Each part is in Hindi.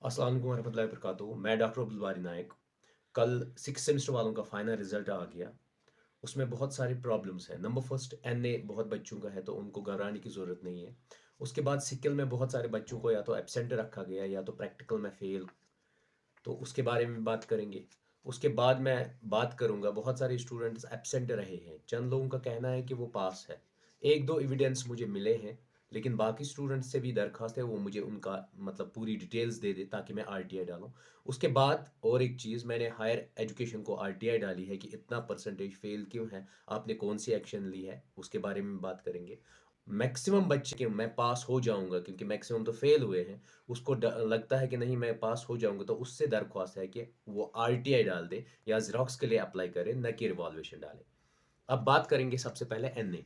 अस्सलाम वालेकुम वरहमतुल्लाहि वबरकातुहू। मैं डॉक्टर अब्दुल बारी नायक। कल 6th सेमेस्टर वालों का फाइनल रिजल्ट आ गया। उसमें बहुत सारी प्रॉब्लम्स हैं। नंबर फर्स्ट एनए बहुत बच्चों का है तो उनको घबराने की ज़रूरत नहीं है। उसके बाद सिक्किल में बहुत सारे बच्चों को या तो एब्सेंट रखा गया या तो प्रैक्टिकल में फेल। तो उसके बारे में बात करेंगे। उसके बाद मैं बात करूंगा बहुत सारे स्टूडेंट्स एब्सेंट रहे हैं, चंद लोगों का कहना है कि वो पास है। एक दो एविडेंस मुझे मिले हैं, लेकिन बाकी स्टूडेंट्स से भी दरखास्त है वो मुझे उनका मतलब पूरी डिटेल्स दे दे ताकि मैं आरटीआई डालूं। उसके बाद और एक चीज़, मैंने हायर एजुकेशन को आरटीआई डाली है कि इतना परसेंटेज फेल क्यों है, आपने कौन सी एक्शन ली है, उसके बारे में बात करेंगे। मैक्सिमम बच्चे कि मैं पास हो जाऊंगा, क्योंकि मैक्सिमम तो फेल हुए हैं, उसको लगता है कि नहीं मैं पास हो जाऊंगा, तो उससे दरख्वास्त है कि वो आरटीआई डाल दे या जेरोक्स के लिए अप्लाई करे, न कि रिवॉल्वेशन डाले। अब बात करेंगे सबसे पहले एनए।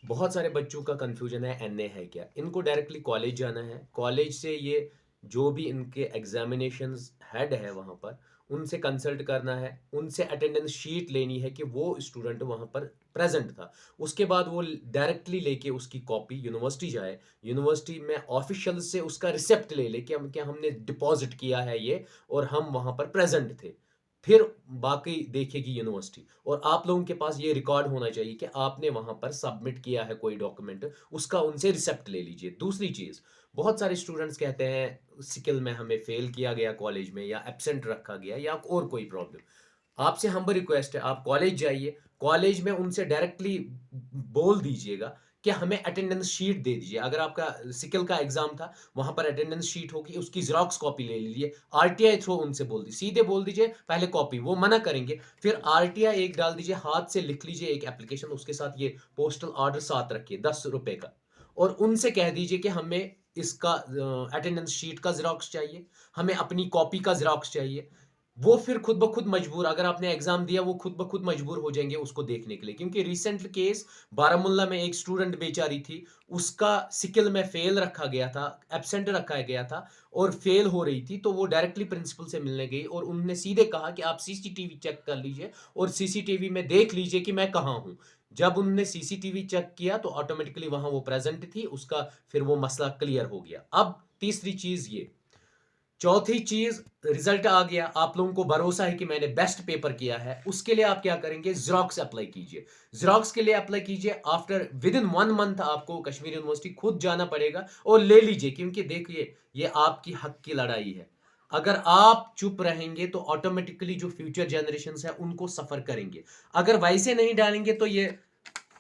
बहुत सारे बच्चों का कंफ्यूजन है एनए है क्या। इनको डायरेक्टली कॉलेज जाना है, कॉलेज से ये जो भी इनके एग्जामिनेशंस हेड है वहाँ पर उनसे कंसल्ट करना है, उनसे अटेंडेंस शीट लेनी है कि वो स्टूडेंट वहाँ पर प्रेजेंट था। उसके बाद वो डायरेक्टली लेके उसकी कॉपी यूनिवर्सिटी जाए, यूनिवर्सिटी में ऑफिशियल से उसका रिसिप्ट ले ले कि हम क्या हमने डिपॉजिट किया है ये और हम वहाँ पर प्रेजेंट थे। फिर बाकी देखेगी यूनिवर्सिटी, और आप लोगों के पास ये रिकॉर्ड होना चाहिए कि आपने वहां पर सबमिट किया है कोई डॉक्यूमेंट, उसका उनसे रिसेप्ट ले लीजिए। दूसरी चीज, बहुत सारे स्टूडेंट्स कहते हैं सिकिल में हमें फेल किया गया कॉलेज में, या एब्सेंट रखा गया, या और कोई प्रॉब्लम। आपसे हम्बल रिक्वेस्ट है, आप कॉलेज जाइए, कॉलेज में उनसे डायरेक्टली बोल दीजिएगा कि हमें अटेंडेंस शीट दे दीजिए। अगर आपका सिकिल का एग्जाम था, वहां पर अटेंडेंस शीट होगी, उसकी जेरोक्स कॉपी ले लीजिए। आरटीआई थ्रू उनसे बोल दीजिए, सीधे बोल दीजिए पहले कॉपी, वो मना करेंगे। फिर आरटीआई एक डाल दीजिए, हाथ से लिख लीजिए एक एप्लीकेशन, उसके साथ ये पोस्टल ऑर्डर साथ रखिए 10 रुपए का, और उनसे कह दीजिए कि हमें इसका अटेंडेंस शीट का जेरोक्स चाहिए, हमें अपनी कॉपी का जेरोक्स चाहिए। वो फिर खुद ब खुद मजबूर, अगर आपने एग्जाम दिया, वो खुद ब खुद मजबूर हो जाएंगे उसको देखने के लिए। क्योंकि रिसेंट केस बारामुल्ला में एक स्टूडेंट बेचारी थी, उसका सिकिल में फेल रखा गया था, एब्सेंट रखा गया था, और फेल हो रही थी, तो वो डायरेक्टली प्रिंसिपल से मिलने गई और उन्होंने सीधे कहा कि आप सीसीटीवी चेक कर लीजिए और सीसीटीवी में देख लीजिए कि मैं कहाँ हूँ। जब उन्होंने सीसीटीवी चेक किया तो ऑटोमेटिकली वहां वो प्रेजेंट थी, उसका फिर वो मसला क्लियर हो गया। अब तीसरी चीज ये, चौथी चीज, रिजल्ट आ गया, आप लोगों को भरोसा है कि मैंने बेस्ट पेपर किया है, उसके लिए आप क्या करेंगे, जेरोक्स अप्लाई कीजिए। जेरोक्स के लिए अप्लाई कीजिए, आफ्टर विद इन 1 मंथ आपको कश्मीर यूनिवर्सिटी खुद जाना पड़ेगा और ले लीजिए। क्योंकि देखिए, ये आपकी हक की लड़ाई है। अगर आप चुप रहेंगे तो ऑटोमेटिकली जो फ्यूचर जनरेशन है उनको सफर करेंगे। अगर वैसे नहीं डालेंगे तो ये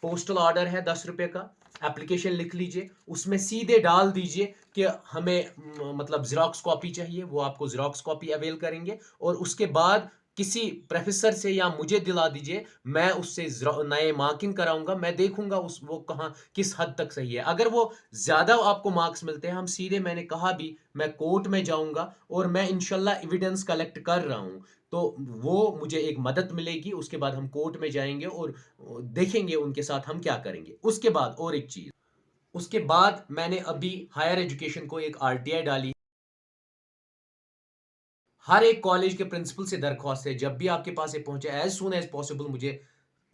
पोस्टल ऑर्डर है 10 रुपए का, एप्लीकेशन लिख लीजिए, उसमें सीधे डाल दीजिए कि हमें मतलब जेरोक्स कॉपी चाहिए, वो आपको जेरोक्स कॉपी अवेल करेंगे। और उसके बाद किसी प्रोफेसर से या मुझे दिला दीजिए, मैं उससे नए मार्किंग कराऊंगा, मैं देखूंगा उस वो कहाँ किस हद तक सही है। अगर वो ज्यादा आपको मार्क्स मिलते हैं, हम सीधे, मैंने कहा भी, मैं कोर्ट में जाऊंगा और मैं इंशाल्लाह एविडेंस कलेक्ट कर रहा हूं, तो वो मुझे एक मदद मिलेगी। उसके बाद हम कोर्ट में जाएंगे और देखेंगे उनके साथ हम क्या करेंगे। उसके बाद और एक चीज, उसके बाद मैंने अभी हायर एजुकेशन को एक आरटीआई डाली। हर एक कॉलेज के प्रिंसिपल से दरख्वास्त है, जब भी आपके पास ये पहुंचे एज सुन एज पॉसिबल मुझे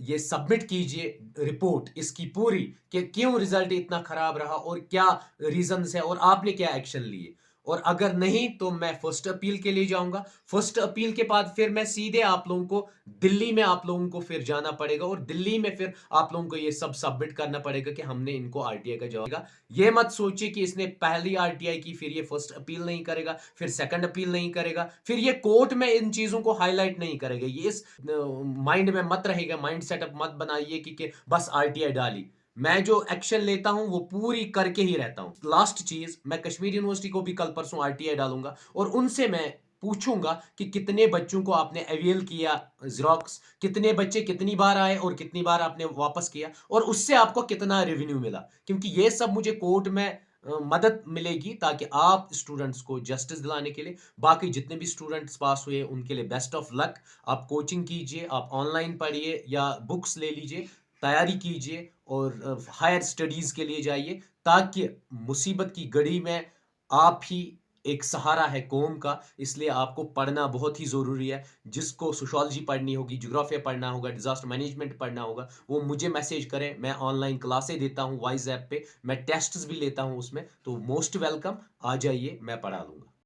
ये सबमिट कीजिए रिपोर्ट इसकी पूरी, कि क्यों रिजल्ट इतना खराब रहा और क्या रीजंस है और आपने क्या एक्शन लिए। और अगर नहीं तो मैं फर्स्ट अपील के लिए जाऊंगा। फर्स्ट अपील के बाद फिर मैं सीधे आप लोगों को दिल्ली में आप लोगों को फिर जाना पड़ेगा, और दिल्ली में फिर आप लोगों को ये सब सबमिट करना पड़ेगा कि हमने इनको आरटीआई का जवाब दिया। ये मत सोचिए कि इसने पहली आरटीआई की फिर ये फर्स्ट अपील नहीं करेगा, फिर सेकंड अपील नहीं करेगा, फिर ये कोर्ट में इन चीजों को हाईलाइट नहीं करेगा। ये इस माइंड में मत रहेगा, माइंड सेटअप मत बनाइए कि बस आरटीआई डाली। मैं जो एक्शन लेता हूं वो पूरी करके ही रहता हूं। लास्ट चीज, मैं कश्मीर यूनिवर्सिटी को भी कल परसों आरटीआई डालूंगा और उनसे मैं पूछूंगा कि कितने बच्चों को आपने अवेल किया जेरोक्स, कितने बच्चे कितनी बार आए और कितनी बार आपने वापस किया, और उससे आपको कितना रेवेन्यू मिला। क्योंकि ये सब मुझे कोर्ट में मदद मिलेगी, ताकि आप स्टूडेंट्स को जस्टिस दिलाने के लिए। बाकी जितने भी स्टूडेंट्स पास हुए उनके लिए बेस्ट ऑफ लक। आप कोचिंग कीजिए, आप ऑनलाइन पढ़िए या बुक्स ले लीजिए, तैयारी कीजिए और हायर स्टडीज के लिए जाइए, ताकि मुसीबत की घड़ी में आप ही एक सहारा है कौम का। इसलिए आपको पढ़ना बहुत ही ज़रूरी है। जिसको सोशोलॉजी पढ़नी होगी, ज्योग्राफिया पढ़ना होगा, डिजास्टर मैनेजमेंट पढ़ना होगा, वो मुझे मैसेज करें। मैं ऑनलाइन क्लासेस देता हूँ वाइज ऐप पे, मैं टेस्ट्स भी लेता हूँ उसमें, तो मोस्ट वेलकम, आ जाइए, मैं पढ़ा लूँगा।